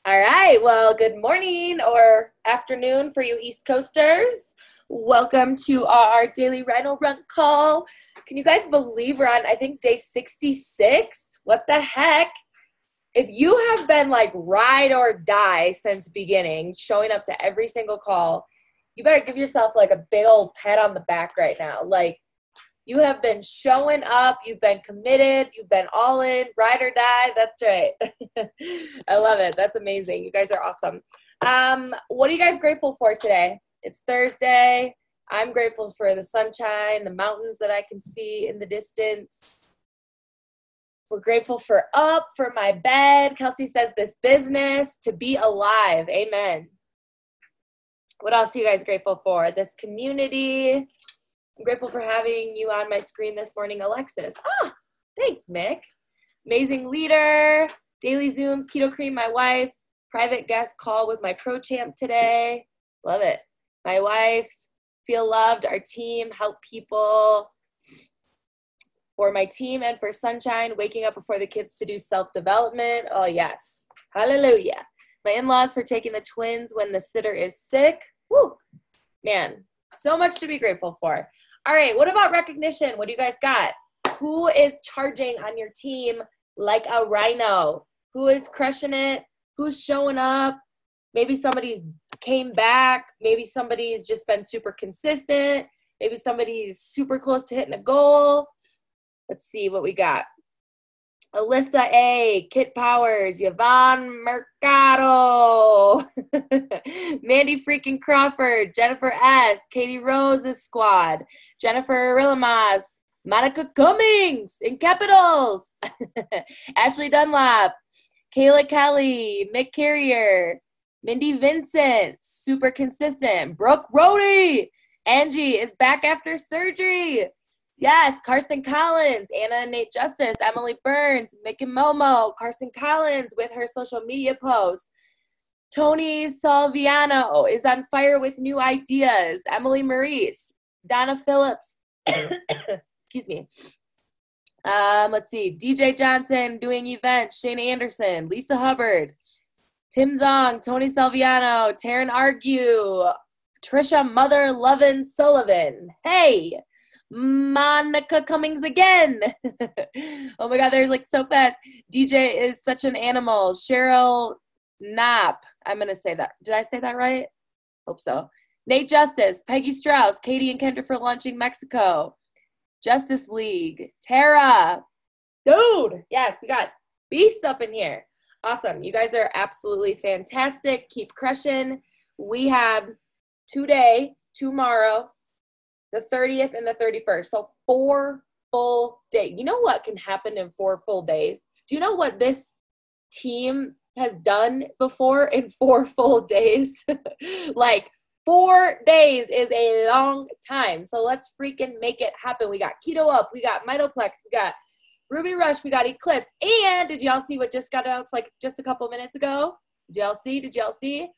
All right. Well, good morning or afternoon for you East Coasters. Welcome to our daily Rhino Run call. Can you guys believe we're on, I think, day 66? What the heck? If you have been like ride or die since beginning, showing up to every single call, you better give yourself like a big old pat on the back right now. Like, you have been showing up, you've been committed, you've been all in, ride or die. That's right. I love it. That's amazing. You guys are awesome. What are you guys grateful for today? It's Thursday. I'm grateful for the sunshine, the mountains that I can see in the distance. We're grateful for my bed. Kelsey says this business, to be alive. Amen. What else are you guys grateful for? This community. I'm grateful for having you on my screen this morning, Alexis. Thanks, Mick. Amazing leader, daily Zooms, Keto Cream, my wife, private guest call with my pro champ today. Love it. My wife, feel loved, our team, help people. For my team and for sunshine, waking up before the kids to do self-development. Oh, yes. Hallelujah. My in-laws for taking the twins when the sitter is sick. Woo. Man, so much to be grateful for. All right, what about recognition? What do you guys got? Who is charging on your team like a rhino? Who is crushing it? Who's showing up? Maybe somebody's came back. Maybe somebody's just been super consistent. Maybe somebody's super close to hitting a goal. Let's see what we got. Alyssa A, Kit Powers, Yvonne Mercado, Mandy freaking Crawford, Jennifer S, Katie Rose's squad, Jennifer Rillamas, Monica Cummings in capitals, Ashley Dunlap, Kayla Kelly, Mick Carrier, Mindy Vincent, super consistent, Brooke Rohde, Angie is back after surgery. Yes, Karsten Collins, Anna and Nate Justice, Emily Burns, Mick and Momo, Karsten Collins with her social media posts. Tony Salviano is on fire with new ideas. Emily Maurice, Donna Phillips, excuse me. Let's see, DJ Johnson doing events, Shane Anderson, Lisa Hubbard, Tim Zong, Tony Salviano, Taryn Argue, Trisha Mother Lovin Sullivan. Hey! Monica Cummings again. Oh my God, they're like so fast. DJ is such an animal. Cheryl Knapp. I'm going to say that. Did I say that right? Hope so. Nate Justice, Peggy Strauss, Katie and Kendra for launching Mexico. Justice League. Tara. Dude. Yes, we got beasts up in here. Awesome. You guys are absolutely fantastic. Keep crushing. We have today, tomorrow, the 30th and the 31st. So 4 full days. You know what can happen in 4 full days? Do you know what this team has done before in 4 full days? Like 4 days is a long time. So let's freaking make it happen. We got Keto Up. We got Mitoplex. We got Ruby Rush. We got Eclipse. And did y'all see what just got announced like just a couple minutes ago? Did y'all see?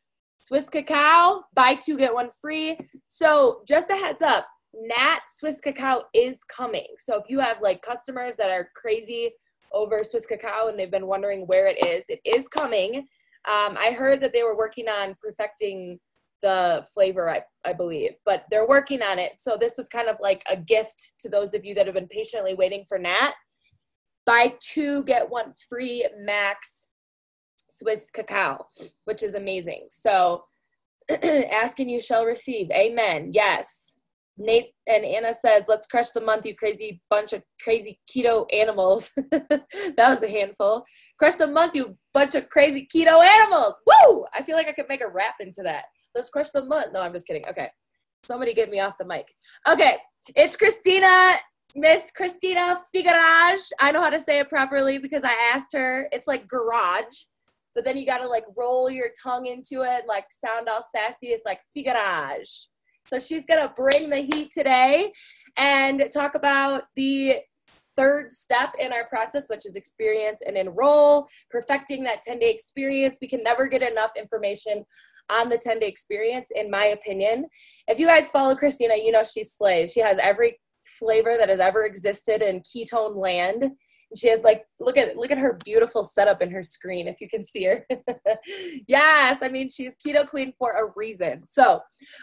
Swiss Cacao. Buy 2, get 1 free. So just a heads up. Nat Swiss Cacao is coming. So if you have like customers that are crazy over Swiss Cacao and they've been wondering where it is coming. I heard that they were working on perfecting the flavor, I believe, but they're working on it. So this was kind of like a gift to those of you that have been patiently waiting for Nat. Buy 2, get 1 free max Swiss Cacao, which is amazing. So ask and you shall receive. Amen. Yes. Nate and Anna says, let's crush the month, you crazy bunch of crazy keto animals. That was a handful. Crush the month, you bunch of crazy keto animals. Woo! I feel like I could make a rap into that. Let's crush the month. No, I'm just kidding. Okay. Somebody get me off the mic. Okay. It's Kristina, Miss Kristina Figurazh. I know how to say it properly because I asked her. It's like garage, but then you got to like roll your tongue into it, like sound all sassy. It's like Figurazh. So she's going to bring the heat today and talk about the 3rd step in our process, which is experience and enroll, perfecting that 10-day experience. We can never get enough information on the 10-day experience, in my opinion. If you guys follow Kristina, you know she slays. She has every flavor that has ever existed in ketone land. And she has like, look at her beautiful setup in her screen, if you can see her. Yes, I mean, she's keto queen for a reason. So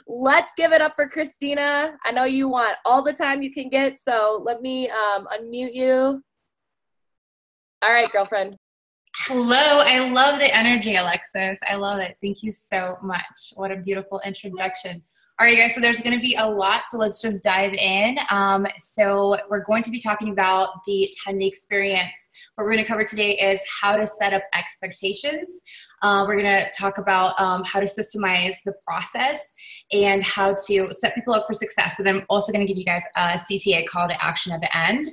let's give it up for Kristina. I know you want all the time you can get, so let me unmute you. All right, girlfriend. Hello. I love the energy, Alexis. I love it. Thank you so much. What a beautiful introduction. All right, guys, so there's going to be a lot, so let's just dive in. So we're going to be talking about the 10-day experience. What we're going to cover today is how to set up expectations. We're going to talk about how to systemize the process and how to set people up for success. But I'm also going to give you guys a CTA, call to action, at the end.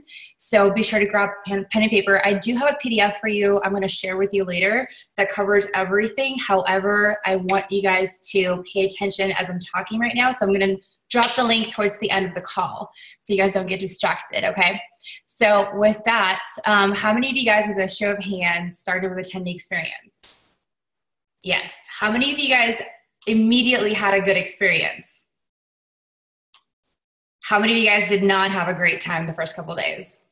So be sure to grab pen and paper. I do have a PDF for you I'm going to share with you later that covers everything. However, I want you guys to pay attention as I'm talking right now. So I'm going to drop the link towards the end of the call so you guys don't get distracted, okay? So with that, how many of you guys, with a show of hands, started with a 10-day experience? Yes. How many of you guys immediately had a good experience? How many of you guys did not have a great time the first couple days?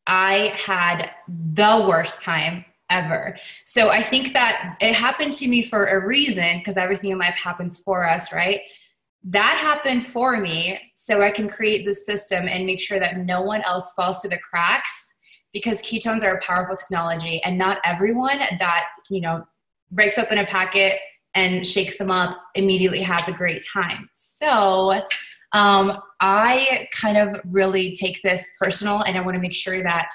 I had the worst time ever. So I think that it happened to me for a reason, because everything in life happens for us, right? That happened for me so I can create this system and make sure that no one else falls through the cracks, because ketones are a powerful technology, and not everyone that, breaks up in a packet and shakes them up immediately has a great time. So I kind of really take this personal, and I want to make sure that,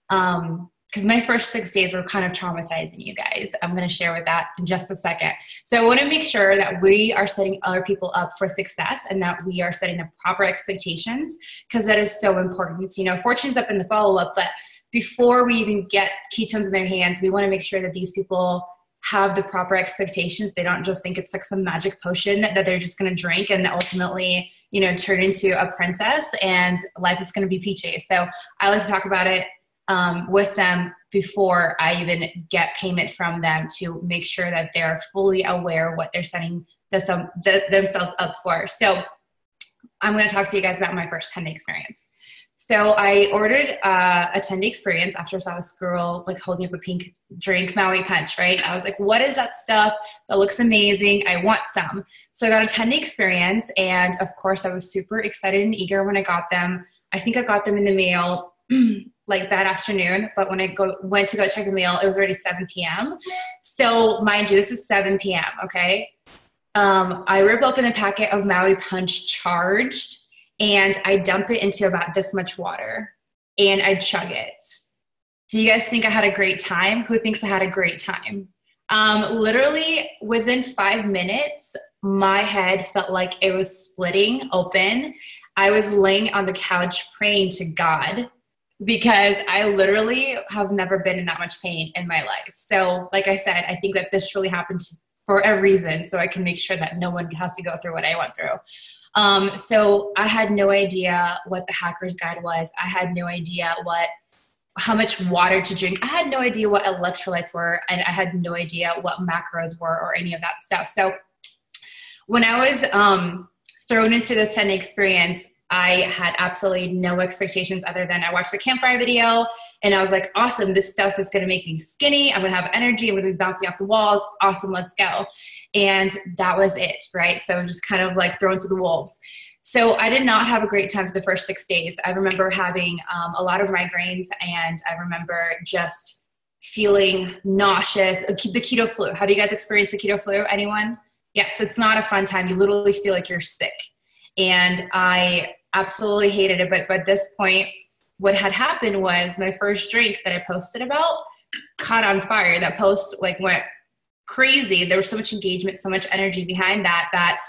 because my first 6 days were kind of traumatizing, you guys. I'm going to share with that in just a second. So I want to make sure that we are setting other people up for success and that we are setting the proper expectations, because that is so important. Fortune's up in the follow-up, but before we even get ketones in their hands, we want to make sure that these people have the proper expectations. They don't just think it's like some magic potion that they're just going to drink and ultimately, turn into a princess and life is going to be peachy. So I like to talk about it with them before I even get payment from them, to make sure that they're fully aware of what they're setting themselves up for. So I'm going to talk to you guys about my first 10-day experience. So I ordered a 10-day experience after I saw this girl like holding up a pink drink, Maui Punch, right? I was like, what is that stuff? That looks amazing. I want some. So I got a 10-day experience, and of course I was super excited and eager when I got them. I think I got them in the mail like that afternoon, but when I went to go check the mail, it was already 7 p.m. So mind you, this is 7 p.m., okay? I rip open the packet of Maui Punch charged, and I dump it into about this much water, and I chug it. Do you guys think I had a great time? Who thinks I had a great time? Literally within 5 minutes, my head felt like it was splitting open. I was laying on the couch praying to God, because I literally have never been in that much pain in my life. So like I said, I think that this truly happened for a reason, so I can make sure that no one has to go through what I went through. So I had no idea what the hacker's guide was. I had no idea how much water to drink. I had no idea what electrolytes were, and I had no idea what macros were or any of that stuff. So when I was thrown into this 10-day experience, I had absolutely no expectations other than I watched a campfire video and I was like, awesome, this stuff is going to make me skinny. I'm going to have energy. I'm going to be bouncing off the walls. Awesome, let's go. And that was it, right? So just kind of like thrown to the wolves. So I did not have a great time for the first 6 days. I remember having a lot of migraines, and I remember just feeling nauseous. The keto flu. Have you guys experienced the keto flu? Anyone? Yes, it's not a fun time. You literally feel like you're sick. And I absolutely hated it. But at this point, what had happened was my first drink that I posted about caught on fire. That post like went crazy. There was so much engagement, so much energy behind that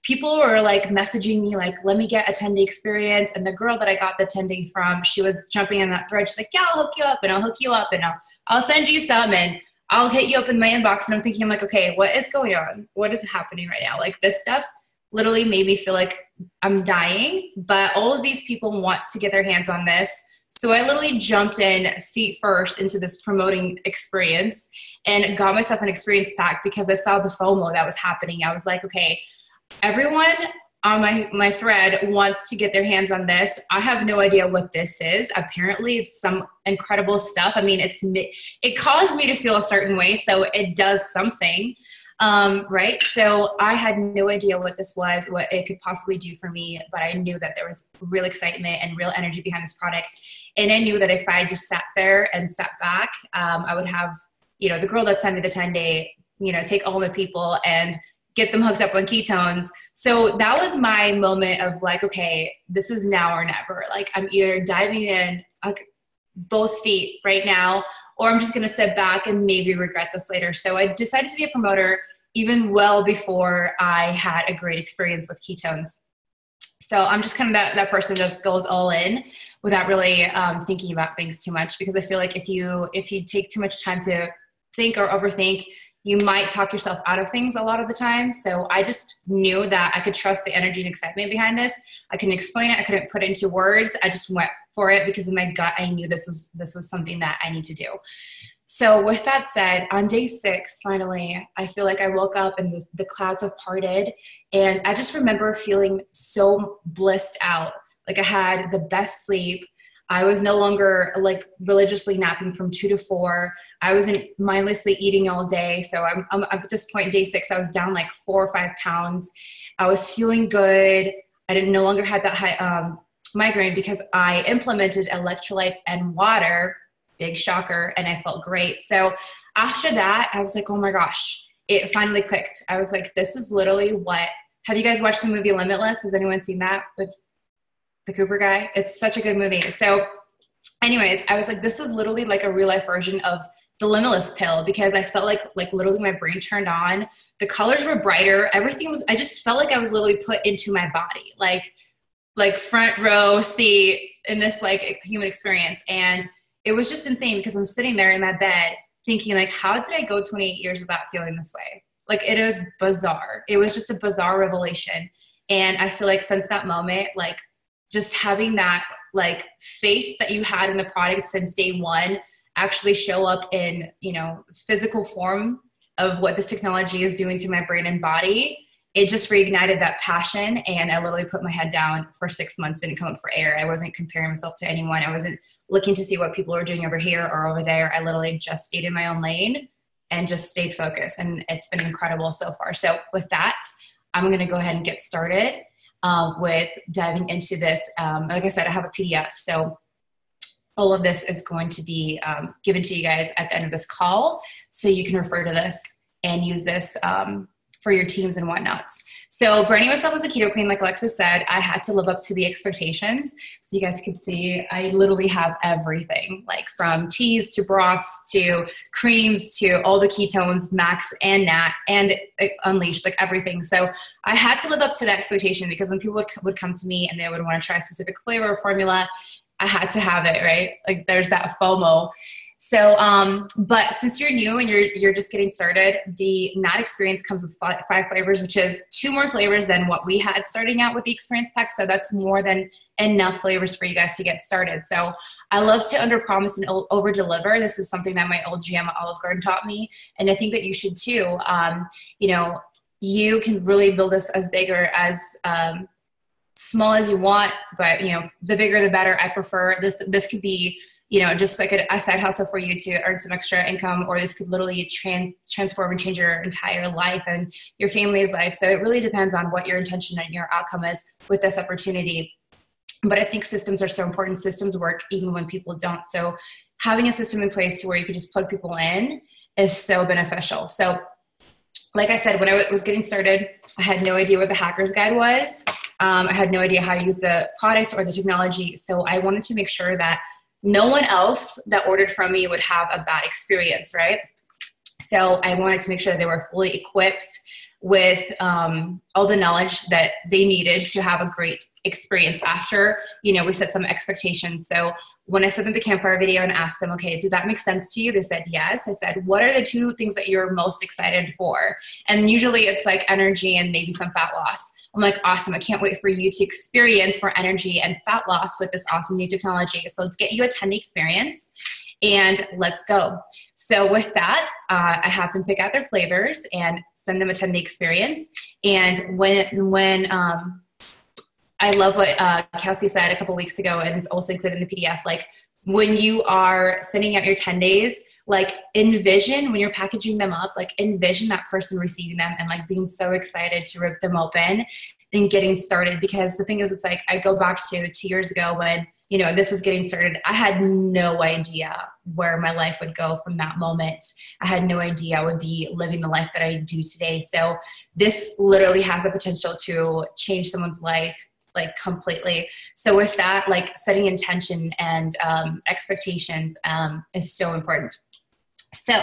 people were like messaging me like, let me get a 10-day experience. And the girl that I got the 10-day from, she was jumping on that thread. She's like, yeah, I'll hook you up and I'll hook you up and I'll send you some and I'll hit you up in my inbox. And I'm thinking, I'm like, okay, what is going on? What is happening right now? Like this stuff literally made me feel like I'm dying, but all of these people want to get their hands on this. So I literally jumped in feet first into this promoting experience and got myself an experience pack because I saw the FOMO that was happening. I was like, okay, everyone on my thread wants to get their hands on this. I have no idea what this is. Apparently it's some incredible stuff. I mean, it caused me to feel a certain way, so it does something, right? So I had no idea what this was, what it could possibly do for me, but I knew that there was real excitement and real energy behind this product. And I knew that if I just sat there and sat back, I would have, you know, the girl that sent me the 10-day, you know, take all the people and get them hooked up on ketones. So that was my moment of like, okay, this is now or never. Like, I'm either diving in both feet right now, or I'm just going to sit back and maybe regret this later. So I decided to be a promoter even well before I had a great experience with ketones. So I'm just kind of that person who just goes all in without really thinking about things too much, because I feel like if you take too much time to think or overthink, you might talk yourself out of things a lot of the time. So I just knew that I could trust the energy and excitement behind this. I couldn't explain it. I couldn't put it into words. I just went for it because in my gut, I knew this was something that I need to do. So with that said, on day 6, finally, I feel like I woke up and the clouds have parted. And I just remember feeling so blissed out. Like I had the best sleep. I was no longer like religiously napping from 2 to 4. I wasn't mindlessly eating all day. So I'm at this point, day 6, I was down like 4 or 5 pounds. I was feeling good. I no longer had that high migraine because I implemented electrolytes and water. Big shocker. And I felt great. So after that, I was like, oh my gosh, it finally clicked. I was like, this is literally what, have you guys watched the movie Limitless? Has anyone seen that with the Cooper guy? It's such a good movie. So anyways, I was like, this is literally like a real life version of the Limitless pill, because I felt like literally my brain turned on. The colors were brighter. Everything was, I just felt like I was literally put into my body, like front row seat in this like human experience. And it was just insane because I'm sitting there in my bed thinking like, how did I go 28 years without feeling this way? Like it is bizarre. It was just a bizarre revelation. And I feel like since that moment, like just having that like faith that you had in the product since day 1 actually show up in, you know, physical form of what this technology is doing to my brain and body, it just reignited that passion. And I literally put my head down for 6 months, didn't come up for air. I wasn't comparing myself to anyone. I wasn't looking to see what people were doing over here or over there. I literally just stayed in my own lane and just stayed focused. And it's been incredible so far. So with that, I'm going to go ahead and get started with diving into this. Like I said, I have a PDF. So all of this is going to be given to you guys at the end of this call. So you can refer to this and use this for your teams and whatnot. So branding myself as a keto queen, like Alexa said, I had to live up to the expectations. So you guys can see, I literally have everything, like from teas to broths to creams to all the ketones, max and nat and unleashed, like everything. So I had to live up to that expectation, because when people would come to me and they would want to try a specific flavor or formula, I had to have it, right? Like there's that FOMO. So, but since you're new and you're just getting started, the NAT experience comes with 5 flavors, which is 2 more flavors than what we had starting out with the experience pack. So that's more than enough flavors for you guys to get started. So I love to under promise and over deliver. This is something that my old GM at Olive Garden taught me. And I think that you should too. You know, you can really build this as big or as, small as you want, but you know, the bigger the better. I prefer this. This could be, you know, just like a side hustle for you to earn some extra income, or this could literally transform and change your entire life and your family's life. So it really depends on what your intention and your outcome is with this opportunity. But I think systems are so important. Systems work even when people don't. So having a system in place to where you could just plug people in is so beneficial. So like I said, when I was getting started, I had no idea what the hacker's guide was. I had no idea how to use the product or the technology. So I wanted to make sure that no one else that ordered from me would have a bad experience, right? So I wanted to make sure they were fully equipped with all the knowledge that they needed to have a great experience after, you know, we set some expectations. So when I sent them the campfire video and asked them, okay, did that make sense to you? They said, yes. I said, what are the 2 things that you're most excited for? And usually it's like energy and maybe some fat loss. I'm like, awesome. I can't wait for you to experience more energy and fat loss with this awesome new technology. So let's get you a 10-day experience and let's go. So with that, I have them pick out their flavors and send them a 10-day experience. And when I love what Kelsey said a couple weeks ago, and it's also included in the PDF. Like when you are sending out your 10 days, like envision when you're packaging them up, like envision that person receiving them and like being so excited to rip them open and getting started. Because the thing is, it's like, I go back to 2 years ago when, you know, this was getting started. I had no idea where my life would go from that moment. I had no idea I would be living the life that I do today. So this literally has the potential to change someone's life like completely. So with that, like setting intention and expectations is so important. So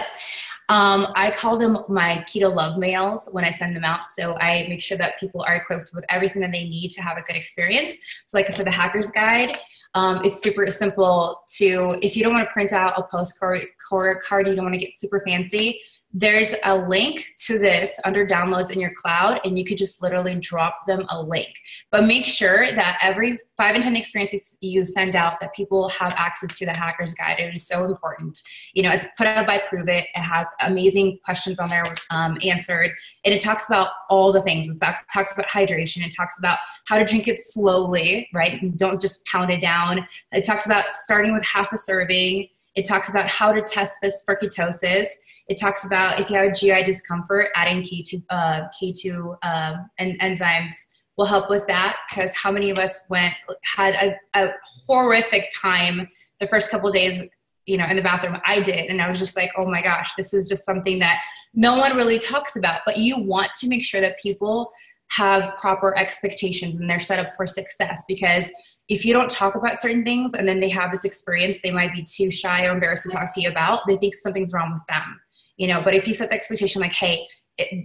I call them my keto love mails when I send them out. So I make sure that people are equipped with everything that they need to have a good experience. So like I said, the hacker's guide, it's super simple to, if you don't want to print out a postcard card, you don't want to get super fancy, there's a link to this under downloads in your cloud, and you could just literally drop them a link. But make sure that every 5 and 10 experiences you send out, that people have access to the hacker's guide. It is so important. You know, it's put out by Pruvit. It has amazing questions on there answered, and it talks about all the things. It talks about hydration. It talks about how to drink it slowly, right? Don't just pound it down. It talks about starting with half a serving. It talks about how to test this for ketosis. It talks about if you have GI discomfort, adding K2 and enzymes will help with that, because how many of us had a horrific time the first couple of days, you know, in the bathroom? I did, and I was just like, oh my gosh, this is just something that no one really talks about. But you want to make sure that people have proper expectations and they're set up for success, because if you don't talk about certain things and then they have this experience they might be too shy or embarrassed to talk to you about, they think something's wrong with them. You know, but if you set the expectation like, hey,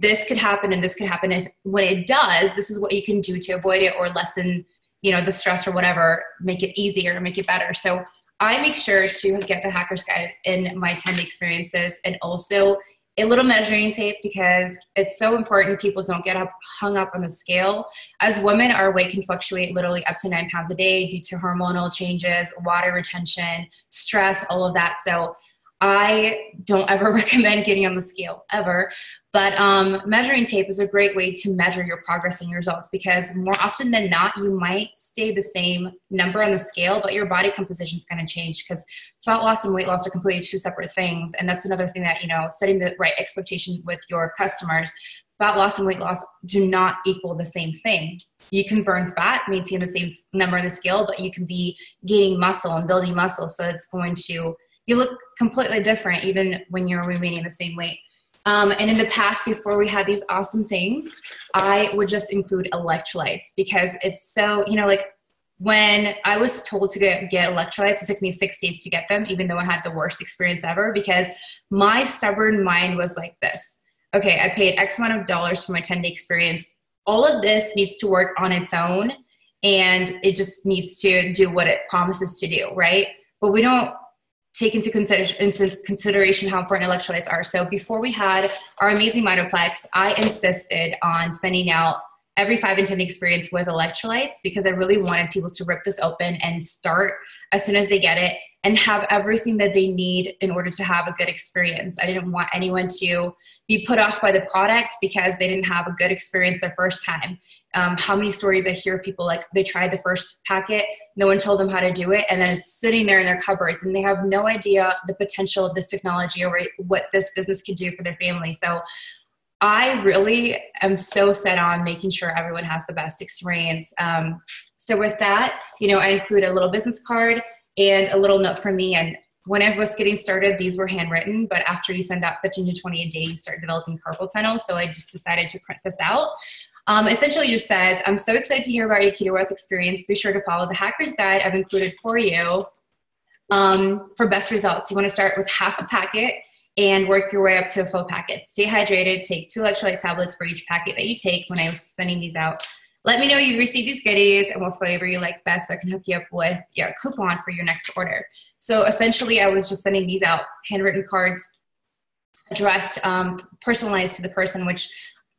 this could happen and this could happen, if when it does, this is what you can do to avoid it or lessen, you know, the stress or whatever, make it easier, make it better. So I make sure to get the hacker's guide in my 10 experiences, and also a little measuring tape, because it's so important people don't get hung up on the scale. As women, our weight can fluctuate literally up to 9 pounds a day due to hormonal changes, water retention, stress, all of that. So I don't ever recommend getting on the scale ever, but measuring tape is a great way to measure your progress and your results, because more often than not, you might stay the same number on the scale, but your body composition is going to change, because fat loss and weight loss are completely 2 separate things. And that's another thing that, you know, setting the right expectation with your customers. Fat loss and weight loss do not equal the same thing. You can burn fat, maintain the same number on the scale, but you can be gaining muscle and building muscle. So it's going to, you look completely different even when you're remaining the same weight. And in the past, before we had these awesome things, I would just include electrolytes, because it's so, you know, like when I was told to get electrolytes, it took me 6 days to get them, even though I had the worst experience ever, because my stubborn mind was like this. Okay, I paid X amount of dollars for my 10-day experience. All of this needs to work on its own, and it just needs to do what it promises to do, right? But we don't take into consideration how important electrolytes are. So before we had our amazing Mitoplex, I insisted on sending out every 5 and 10 experience with electrolytes, because I really wanted people to rip this open and start as soon as they get it and have everything that they need in order to have a good experience. I didn't want anyone to be put off by the product because they didn't have a good experience their first time. How many stories I hear of people, like they tried the first packet, no one told them how to do it, and then it's sitting there in their cupboards and they have no idea the potential of this technology or what this business could do for their family. So I really am so set on making sure everyone has the best experience. So with that, you know, I include a little business card and a little note from me. And when I was getting started, these were handwritten, but after you send out 15 to 20 a day, you start developing carpal tunnel. So I just decided to print this out. Essentially just says, I'm so excited to hear about your Figurazh experience. Be sure to follow the hacker's guide I've included for you for best results. You want to start with half a packet and work your way up to a full packet. Stay hydrated. Take 2 electrolyte tablets for each packet that you take. When I was sending these out, let me know you received these goodies and what flavor you like best, so I can hook you up with a coupon for your next order. So essentially, I was just sending these out, handwritten cards, addressed, personalized to the person, which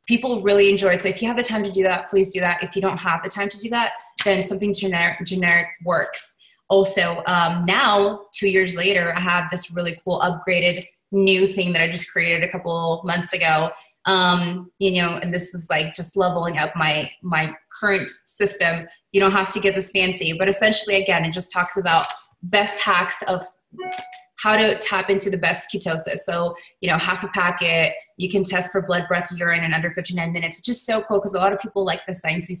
people really enjoyed. So if you have the time to do that, please do that. If you don't have the time to do that, then something generic works. Also, now, 2 years later, I have this really cool upgraded new thing that I just created a couple months ago. You know, and this is like just leveling up my current system You don't have to get this fancy, but essentially, again, it just talks about best hacks of how to tap into the best ketosis. So, you know, half a packet, you can test for blood, breath, urine in under 59 minutes, which is so cool because a lot of people like the sciencey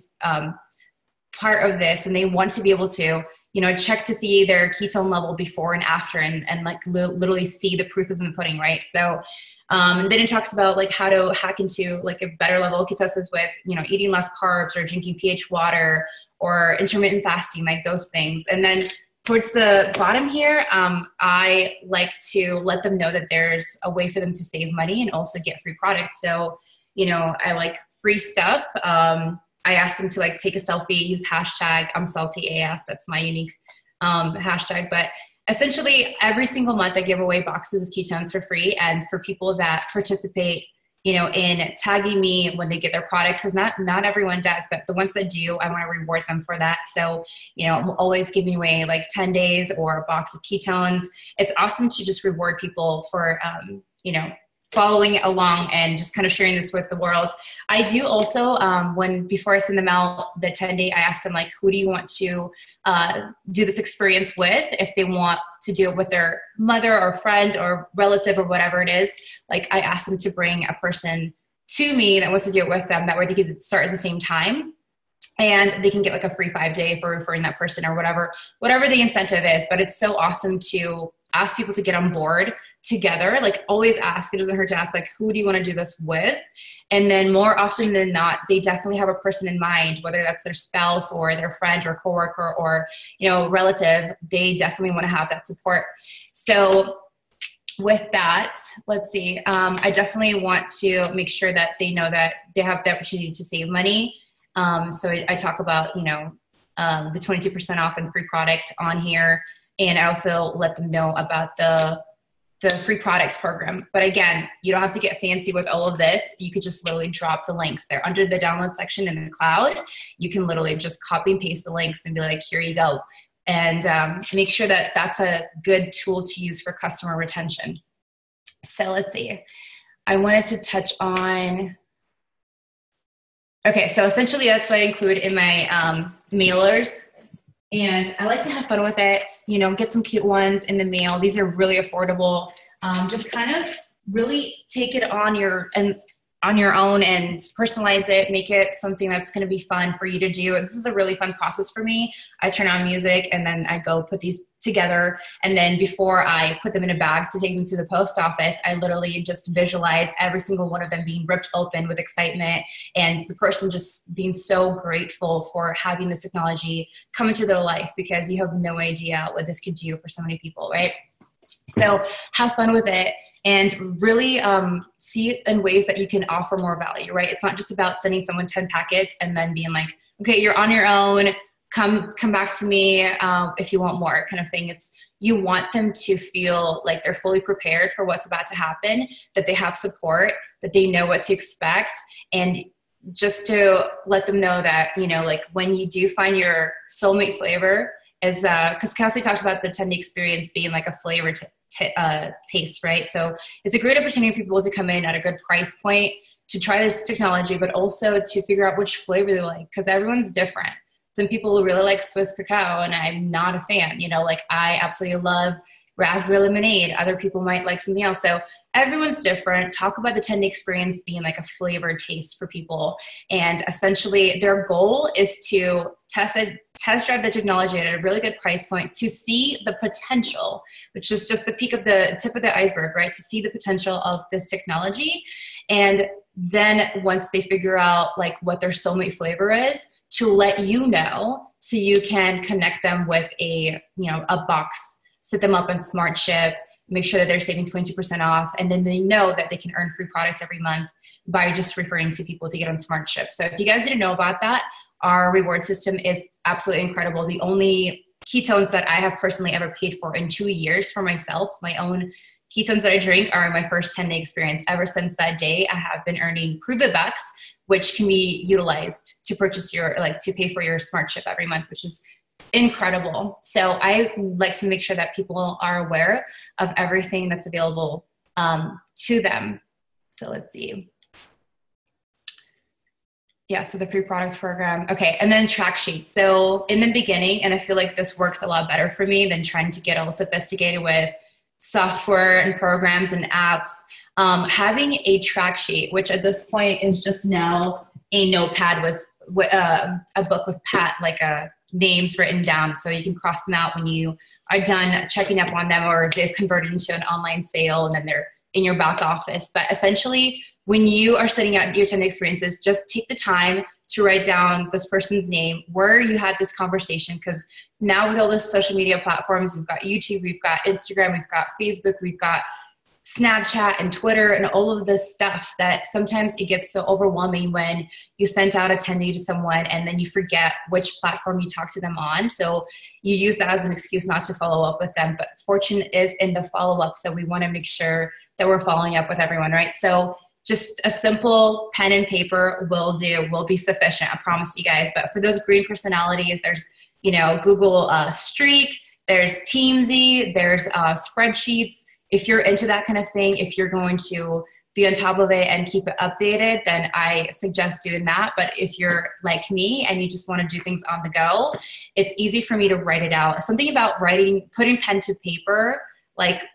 part of this, and they want to be able to, you know, check to see their ketone level before and after, and like literally see the proof is in the pudding, right? So then it talks about like how to hack into like a better level of ketosis with, you know, eating less carbs or drinking pH water or intermittent fasting, like those things. And then towards the bottom here, I like to let them know that there's a way for them to save money and also get free products. So, you know, I like free stuff. I asked them to like take a selfie, use hashtag I'm salty AF. That's my unique hashtag. But essentially every single month I give away boxes of ketones for free. And for people that participate, you know, in tagging me when they get their products, because not everyone does, but the ones that do, I want to reward them for that. So, you know, I'm always giving away like 10 days or a box of ketones. It's awesome to just reward people for, you know, following along and just kind of sharing this with the world. I do also, before I send them out the 10-day, I ask them like, who do you want to do this experience with? If they want to do it with their mother or friend or relative or whatever it is, like I ask them to bring a person to me that wants to do it with them. That way they could start at the same time. And they can get like a free 5-day for referring that person or whatever the incentive is. But it's so awesome to ask people to get on board together. Like always ask, it doesn't hurt to ask, like, who do you want to do this with? And then more often than not, they definitely have a person in mind, whether that's their spouse or their friend or coworker or, you know, relative. They definitely want to have that support. So with that, let's see, I definitely want to make sure that they know that they have the opportunity to save money. So I talk about, you know, the 22% off and free product on here. And I also let them know about the free products program. But again, you don't have to get fancy with all of this. You could just literally drop the links. They're under the download section in the cloud. You can literally just copy and paste the links and be like, here you go. And make sure that that's a good tool to use for customer retention. So let's see. I wanted to touch on, okay, so essentially that's what I include in my mailers. And I like to have fun with it, you know, get some cute ones in the mail. These are really affordable. Just kind of really take it on your own and personalize it, make it something that's going to be fun for you to do. This is a really fun process for me. I turn on music and then I go put these together. And then before I put them in a bag to take them to the post office, I literally just visualize every single one of them being ripped open with excitement and the person just being so grateful for having this technology come into their life, because you have no idea what this could do for so many people, right? So have fun with it and really see it in ways that you can offer more value, right? It's not just about sending someone 10 packets and then being like, okay, you're on your own, come back to me if you want more, kind of thing. It's, you want them to feel like they're fully prepared for what's about to happen, that they have support, that they know what to expect, and just to let them know that, you know, like when you do find your soulmate flavor, is because Kelsey talked about the 10-day experience being like a flavor taste, right? So it's a great opportunity for people to come in at a good price point to try this technology, but also to figure out which flavor they like, because everyone's different. Some people really like Swiss cacao and I'm not a fan, you know, like I absolutely love raspberry lemonade. Other people might like something else. So everyone's different. Talk about the 10-day experience being like a flavored taste for people. And essentially their goal is to test drive the technology at a really good price point to see the potential, which is just the tip of the iceberg, right? To see the potential of this technology. And then once they figure out like what their soulmate flavor is, to let you know, so you can connect them with a box, set them up on Smart Ship, make sure that they're saving 22% off, and then they know that they can earn free products every month by just referring to people to get on Smart Ship. So if you guys didn't know about that, our reward system is absolutely incredible. The only ketones that I have personally ever paid for in 2 years for myself, my own ketones that I drink, are in my first 10-day experience. Ever since that day, I have been earning Pruvit bucks, which can be utilized to purchase to pay for your Smart Ship every month, which is incredible. So I like to make sure that people are aware of everything that's available to them. So let's see. Yeah, so the free products program. Okay, and then track sheets. So in the beginning, and I feel like this worked a lot better for me than trying to get all sophisticated with software and programs and apps. Having a track sheet, which at this point is just now a notepad with a book with names written down, so you can cross them out when you are done checking up on them, or they've converted into an online sale and then they're in your back office. But essentially, when you are setting out your 10 experiences, just take the time to write down this person's name, where you had this conversation. Because now with all the social media platforms, we've got YouTube, we've got Instagram, we've got Facebook, we've got Snapchat and Twitter and all of this stuff, that sometimes it gets so overwhelming when you sent out attendee to someone and then you forget which platform you talked to them on. So you use that as an excuse not to follow up with them. But fortune is in the follow-up. So we want to make sure that we're following up with everyone, right? So just a simple pen and paper will be sufficient. I promise you guys. But for those green personalities, there's, Google Streak, there's Teamsy, there's spreadsheets. If you're into that kind of thing, if you're going to be on top of it and keep it updated, then I suggest doing that. But if you're like me and you just want to do things on the go, it's easy for me to write it out. Something about putting pen to paper,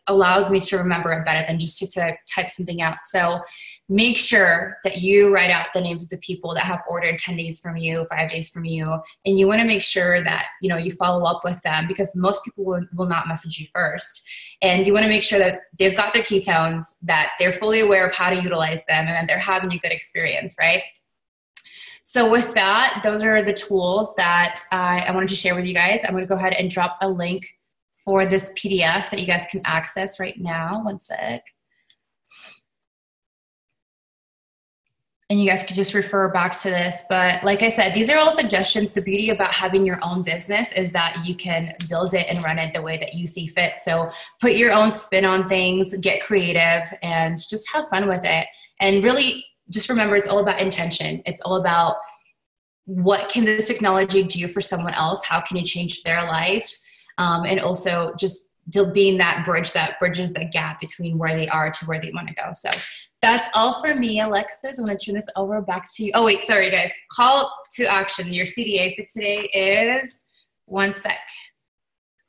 allows me to remember it better than just to type something out. So make sure that you write out the names of the people that have ordered 10 days from you, 5 days from you. And you want to make sure that, you follow up with them, because most people will not message you first. And you want to make sure that they've got their ketones, that they're fully aware of how to utilize them, and that they're having a good experience, right? So with that, those are the tools that I wanted to share with you guys. I'm going to go ahead and drop a link for this PDF that you guys can access right now. One sec. And you guys could just refer back to this. But like I said, these are all suggestions. The beauty about having your own business is that you can build it and run it the way that you see fit. So put your own spin on things, get creative, and just have fun with it. And really just remember, it's all about intention. It's all about, what can this technology do for someone else? How can it change their life? And also just being that bridge that bridges the gap between where they are to where they want to go. So that's all for me, Alexis. I'm going to turn this over back to you. Oh, wait, sorry, guys. Call to action. Your CDA for today is, one sec.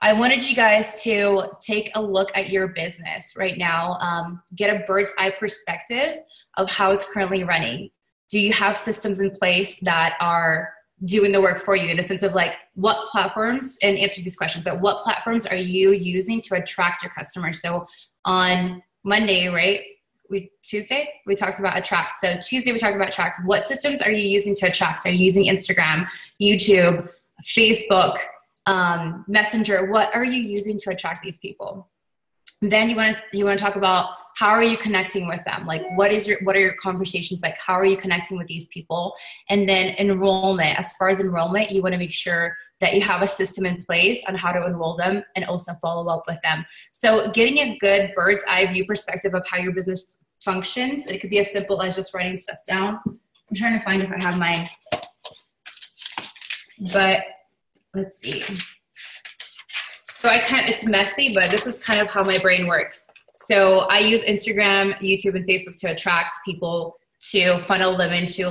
I wanted you guys to take a look at your business right now, get a bird's eye perspective of how it's currently running. Do you have systems in place that are doing the work for you, in a sense of what platforms, and answer these questions. So what platforms are you using to attract your customers? So on Monday, right? Tuesday, we talked about attract. So Tuesday, we talked about attract. What systems are you using to attract? Are you using Instagram, YouTube, Facebook, Messenger? What are you using to attract these people? Then you want to talk about, how are you connecting with them? What are your conversations like? How are you connecting with these people? And then enrollment. As far as enrollment, you want to make sure that you have a system in place on how to enroll them and also follow up with them. So getting a good bird's eye view perspective of how your business functions. It could be as simple as just writing stuff down. I'm trying to find if I have mine, but let's see. So it's messy, but this is kind of how my brain works. So I use Instagram, YouTube, and Facebook to attract people, to funnel them into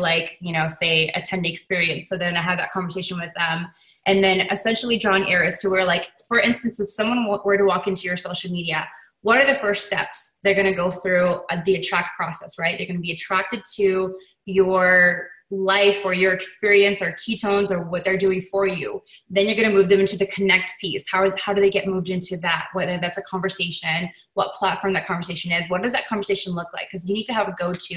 say a 10-day experience. So then I have that conversation with them, and then essentially drawing arrows to where, for instance, if someone were to walk into your social media, what are the first steps? They're going to go through the attract process, right? They're going to be attracted to your life or your experience or ketones or what they're doing for you. Then you're going to move them into the connect piece. How do they get moved into that? Whether that's a conversation, what platform that conversation is, what does that conversation look like? Because you need to have a go-to,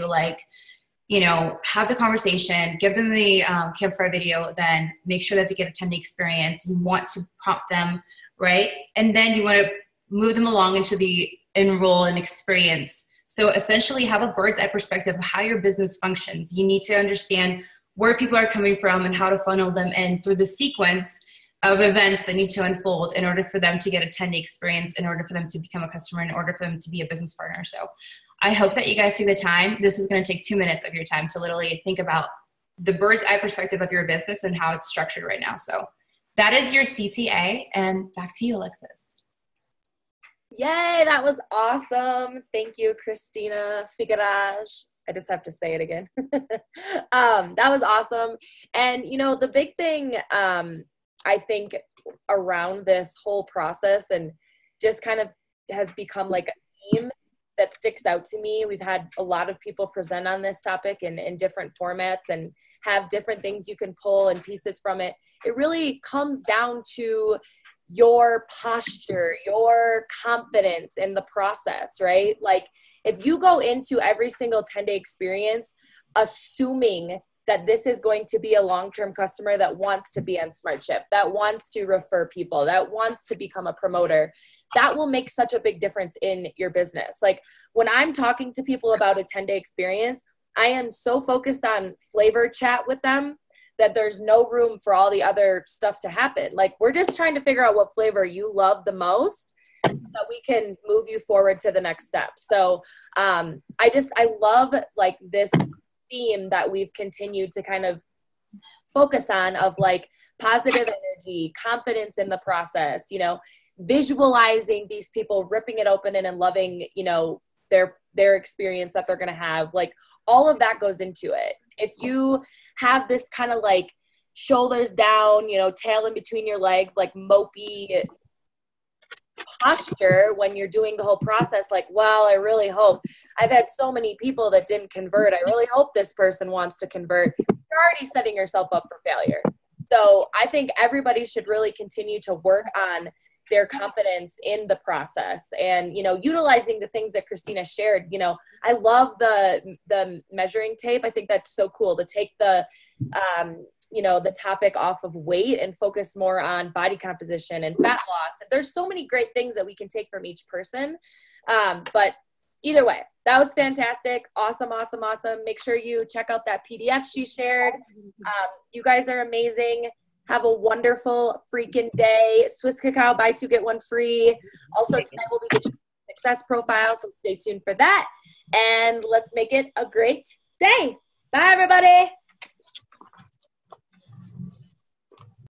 have the conversation, give them the campfire video, then make sure that they get a 10-day experience. You want to prompt them, right? And then you want to move them along into the enroll and experience. So essentially have a bird's eye perspective of how your business functions. You need to understand where people are coming from and how to funnel them in through the sequence of events that need to unfold in order for them to get a 10-day experience, in order for them to become a customer, in order for them to be a business partner. So I hope that you guys take the time. This is going to take 2 minutes of your time to literally think about the bird's eye perspective of your business and how it's structured right now. So that is your CTA, and back to you, Alexis. Yay, that was awesome. Thank you, Kristina Figurazh. I just have to say it again. That was awesome. And, you know, the big thing, I think around this whole process and just kind of has become like a theme that sticks out to me. We've had a lot of people present on this topic in different formats and have different things you can pull and pieces from it. It really comes down to your posture, your confidence in the process, right? Like if you go into every single 10-day experience assuming that this is going to be a long-term customer that wants to be on SmartShip, that wants to refer people, that wants to become a promoter, that will make such a big difference in your business. Like when I'm talking to people about a 10-day experience, I am so focused on flavor chat with them that there's no room for all the other stuff to happen. Like we're just trying to figure out what flavor you love the most so that we can move you forward to the next step. So I love like this theme that we've continued to kind of focus on of like positive energy, confidence in the process, you know, visualizing these people ripping it open and loving, you know, their experience that they're going to have. Like all of that goes into it. If you have this kind of like shoulders down, you know, tail in between your legs, like mopey posture when you're doing the whole process, like, well, I really hope, I've had so many people that didn't convert, I really hope this person wants to convert, you're already setting yourself up for failure. So I think everybody should really continue to work on their confidence in the process and, you know, utilizing the things that Kristina shared. You know, I love the measuring tape. I think that's so cool to take the, you know, the topic off of weight and focus more on body composition and fat loss. And there's so many great things that we can take from each person. But either way, that was fantastic. Awesome, awesome, awesome. Make sure you check out that PDF she shared. You guys are amazing. Have a wonderful freaking day. Swiss Cacao, buy two, get one free. Also, tonight will be the success profile, so stay tuned for that. And let's make it a great day. Bye, everybody.